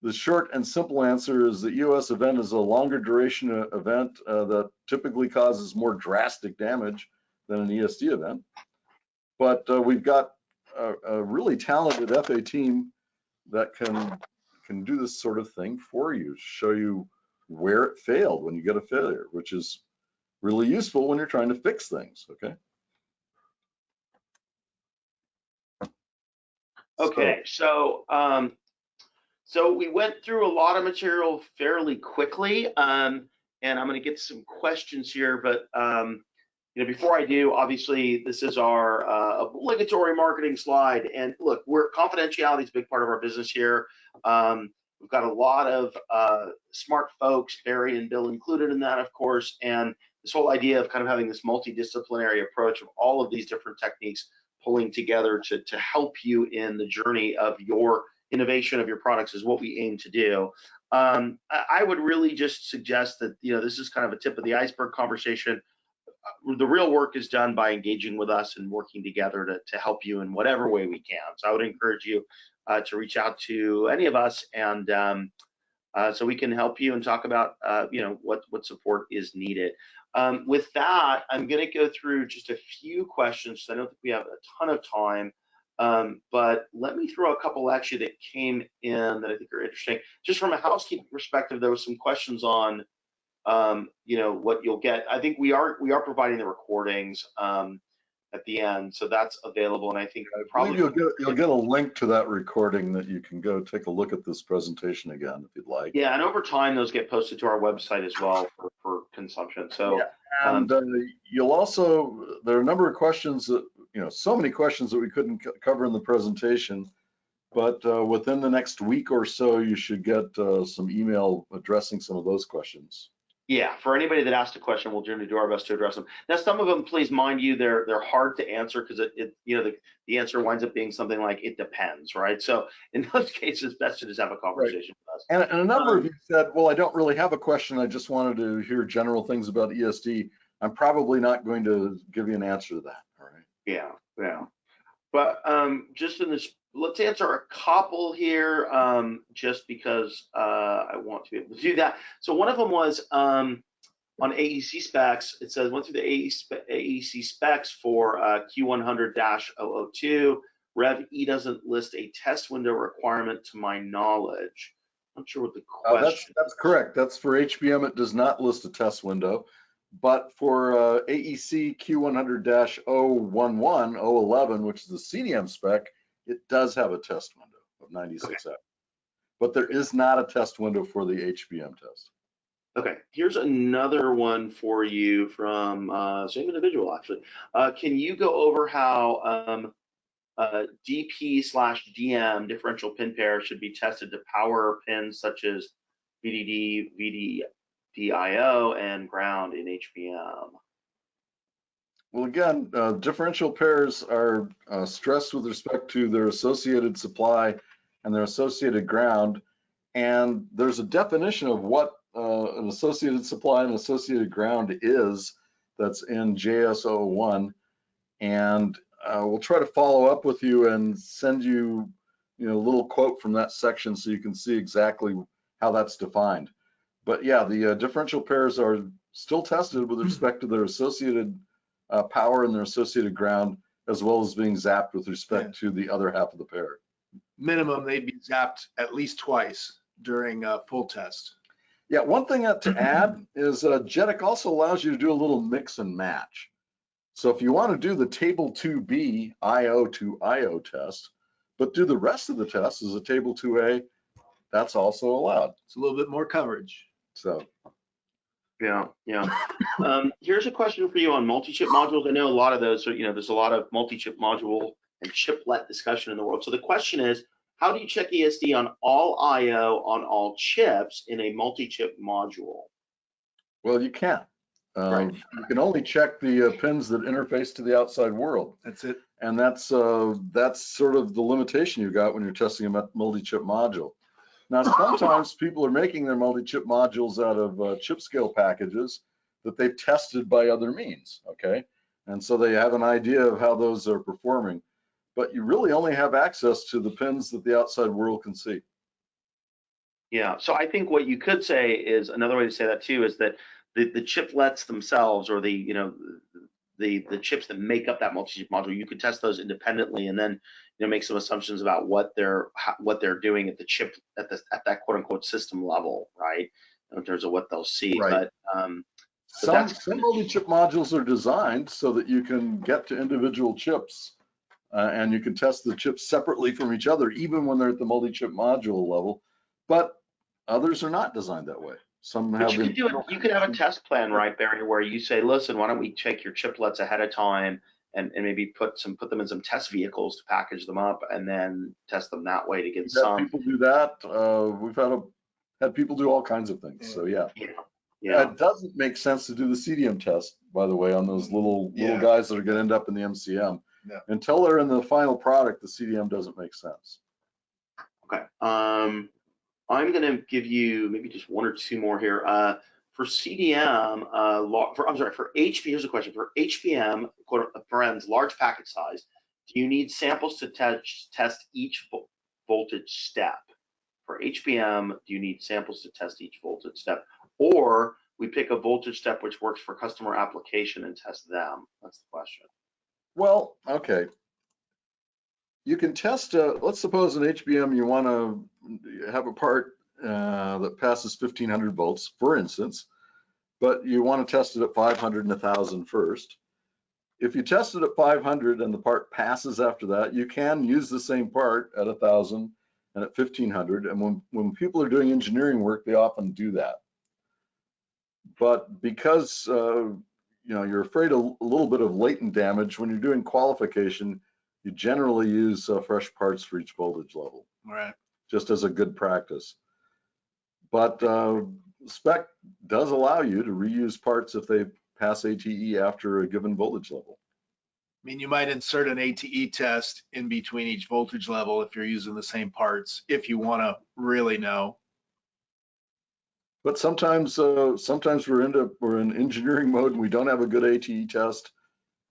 The short and simple answer is the EOS event is a longer duration event that typically causes more drastic damage than an ESD event. But we've got a really talented FA team that can do this sort of thing for you, show you where it failed when you get a failure, which is really useful when you're trying to fix things, okay? Okay, so we went through a lot of material fairly quickly, and I'm going to get some questions here, but before I do, obviously, this is our obligatory marketing slide. And look, confidentiality is a big part of our business here. We've got a lot of smart folks, Barry and Bill included in that, of course, and this whole idea of kind of having this multidisciplinary approach of all of these different techniques pulling together to help you in the journey of your innovation of your products is what we aim to do. I would really just suggest that, this is kind of a tip of the iceberg conversation. The real work is done by engaging with us and working together to help you in whatever way we can. So I would encourage you to reach out to any of us, and so we can help you and talk about what support is needed. With that, I'm going to go through just a few questions. I don't think we have a ton of time, but let me throw a couple actually that came in that I think are interesting. Just from a housekeeping perspective, there were some questions on what you'll get. I think we are providing the recordings at the end, so that's available. And I think probably you'll get a link to that recording that you can go take a look at this presentation again if you'd like. Yeah, and over time those get posted to our website as well for consumption. So yeah. And you'll also, there are a number of questions that so many questions that we couldn't cover in the presentation, but within the next week or so you should get some email addressing some of those questions. Yeah, for anybody that asked a question, we'll generally do our best to address them. Now, some of them, please mind you, they're hard to answer because the answer winds up being something like it depends, right? So in those cases, best to just have a conversation with us. And a number of you said, well, I don't really have a question. I just wanted to hear general things about ESD. I'm probably not going to give you an answer to that. All right. Yeah. But just in this, let's answer a couple here, just because I want to be able to do that. So one of them was on AEC specs. It says went through the AEC specs for Q100-002. Rev E doesn't list a test window requirement to my knowledge. I'm not sure what the question. That's correct. That's for HBM. It does not list a test window. But for AEC Q100-011, 011, which is the CDM spec, it does have a test window of 96F. Okay. But there is not a test window for the HBM test. Okay, here's another one for you from same individual, actually. Can you go over how DP/DM, differential pin pair, should be tested to power pins such as VDD, VDDIO, and ground in HBM? Well, again, differential pairs are stressed with respect to their associated supply and their associated ground. And there's a definition of what an associated supply and associated ground is that's in JS01. And we'll try to follow up with you and send you, a little quote from that section so you can see exactly how that's defined. But yeah, the differential pairs are still tested with respect to their associated power and their associated ground, as well as being zapped with respect to the other half of the pair. Minimum, they'd be zapped at least twice during full test. Yeah, one thing to add is JEDEC also allows you to do a little mix and match. So if you want to do the table 2B IO to IO test, but do the rest of the test as a table 2A, that's also allowed. It's a little bit more coverage. So. Yeah. Here's a question for you on multi-chip modules. I know a lot of those are, there's a lot of multi-chip module and chiplet discussion in the world. So the question is, how do you check ESD on all IO on all chips in a multi-chip module? Well, you can't. Right. You can only check the pins that interface to the outside world. That's it. And that's sort of the limitation you got when you're testing a multi-chip module. Now, sometimes people are making their multi-chip modules out of chip scale packages that they've tested by other means, okay? And so they have an idea of how those are performing, but you really only have access to the pins that the outside world can see. Yeah, so I think what you could say is, another way to say that too, is that the chiplets themselves, or the chips that make up that multi-chip module, you could test those independently and then make some assumptions about what they're doing at the chip at that quote unquote system level, right? In terms of what they'll see. Right. But some multi-chip modules are designed so that you can get to individual chips and you can test the chips separately from each other, even when they're at the multi-chip module level. But others are not designed that way. Some But have you could do it. You could have a test plan, right, Barry, where you say, listen, why don't we check your chiplets ahead of time and maybe put them in some test vehicles to package them up and then test them that way to get We've had some. people do that. We've had people do all kinds of things. So yeah. Yeah. It doesn't make sense to do the CDM test, by the way, on those little guys that are going to end up in the MCM. Yeah. Until they're in the final product, the CDM doesn't make sense. Okay. I'm going to give you maybe just one or two more here. For CDM, for HBM, here's a question. For HBM, friends, large packet size, do you need samples to test each voltage step? For HBM, do you need samples to test each voltage step? Or we pick a voltage step which works for customer application and test them? That's the question. Well, okay. You can test, let's suppose in HBM you want to have a part that passes 1500 volts, for instance, but you want to test it at 500 and 1000 first. If you test it at 500 and the part passes after that, you can use the same part at 1000 and at 1500. And when people are doing engineering work, they often do that. But because you're afraid of a little bit of latent damage, when you're doing qualification, you generally use fresh parts for each voltage level, Right. just as a good practice. But spec does allow you to reuse parts if they pass ATE after a given voltage level. I mean, you might insert an ATE test in between each voltage level if you're using the same parts, if you want to really know. But sometimes we're in engineering mode and we don't have a good ATE test,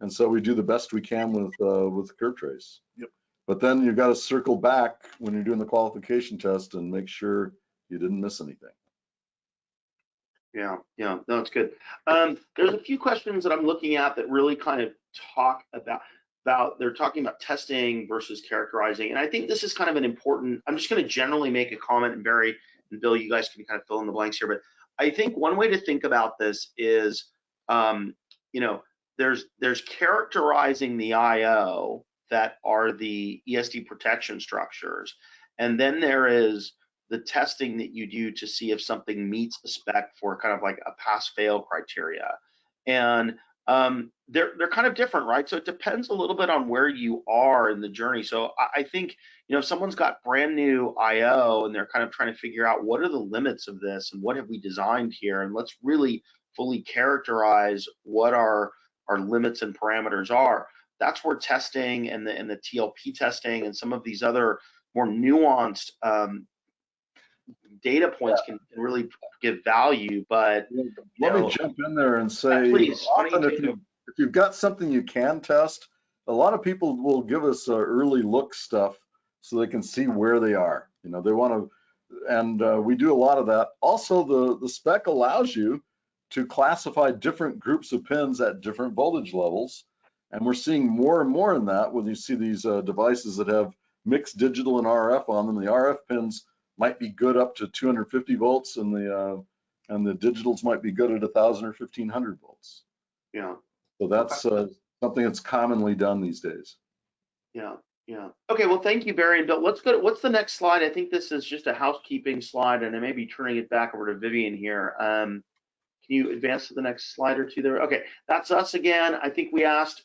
and so we do the best we can with curve trace. Yep. But then you've got to circle back when you're doing the qualification test and make sure you didn't miss anything. Yeah, no, it's good. There's a few questions that I'm looking at that really kind of talk about they're talking about testing versus characterizing, and I think this is kind of an important. I'm just going to generally make a comment, and Barry and Bill, you guys can kind of fill in the blanks here. But I think one way to think about this is, there's characterizing the I/O that are the ESD protection structures, and then there is the testing that you do to see if something meets a spec for kind of like a pass-fail criteria. And they're kind of different, right? So it depends a little bit on where you are in the journey. So I think, if someone's got brand new IO and they're kind of trying to figure out what are the limits of this and what have we designed here, and let's really fully characterize what our limits and parameters are. That's where testing and the TLP testing and some of these other more nuanced data points can really give value. But let me jump in there and say, please, often if you've got something you can test, a lot of people will give us early look stuff so they can see where they are. They want to, and we do a lot of that. Also, the spec allows you to classify different groups of pins at different voltage levels, and we're seeing more and more in that when you see these devices that have mixed digital and RF on them. The RF pins might be good up to 250 volts, and the digitals might be good at 1000 or 1500 volts. Yeah. So that's something that's commonly done these days. Yeah. Okay. Well, thank you, Barry and Bill. Let's go to what's the next slide. I think this is just a housekeeping slide, and I may be turning it back over to Vivian here. Can you advance to the next slide or two there? Okay, that's us again. I think we asked,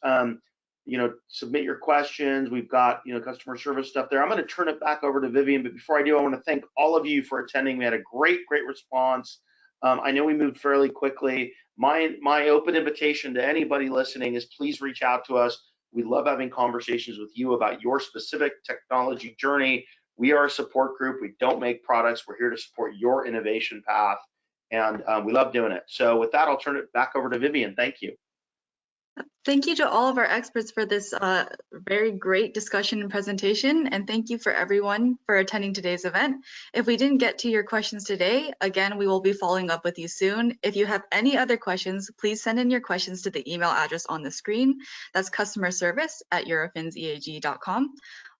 submit your questions. We've got, customer service stuff there. I'm going to turn it back over to Vivian, but before I do, I want to thank all of you for attending. We had a great response. I know we moved fairly quickly. My open invitation to anybody listening is please reach out to us. We love having conversations with you about your specific technology journey. We are a support group. We don't make products. We're here to support your innovation path. And we love doing it. So with that, I'll turn it back over to Vivian. Thank you. Thank you to all of our experts for this very great discussion and presentation, and thank you for everyone for attending today's event. If we didn't get to your questions today, again, we will be following up with you soon. If you have any other questions, please send in your questions to the email address on the screen. That's customerservice@eurofinseag.com.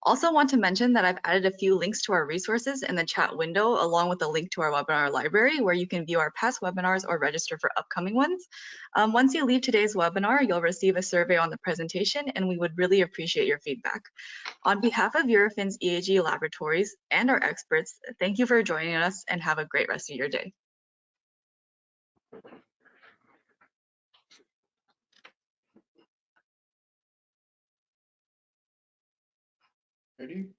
Also want to mention that I've added a few links to our resources in the chat window, along with a link to our webinar library where you can view our past webinars or register for upcoming ones. Once you leave today's webinar, you'll receive a survey on the presentation, and we would really appreciate your feedback. On behalf of Eurofin's EAG Laboratories and our experts, thank you for joining us and have a great rest of your day. Ready?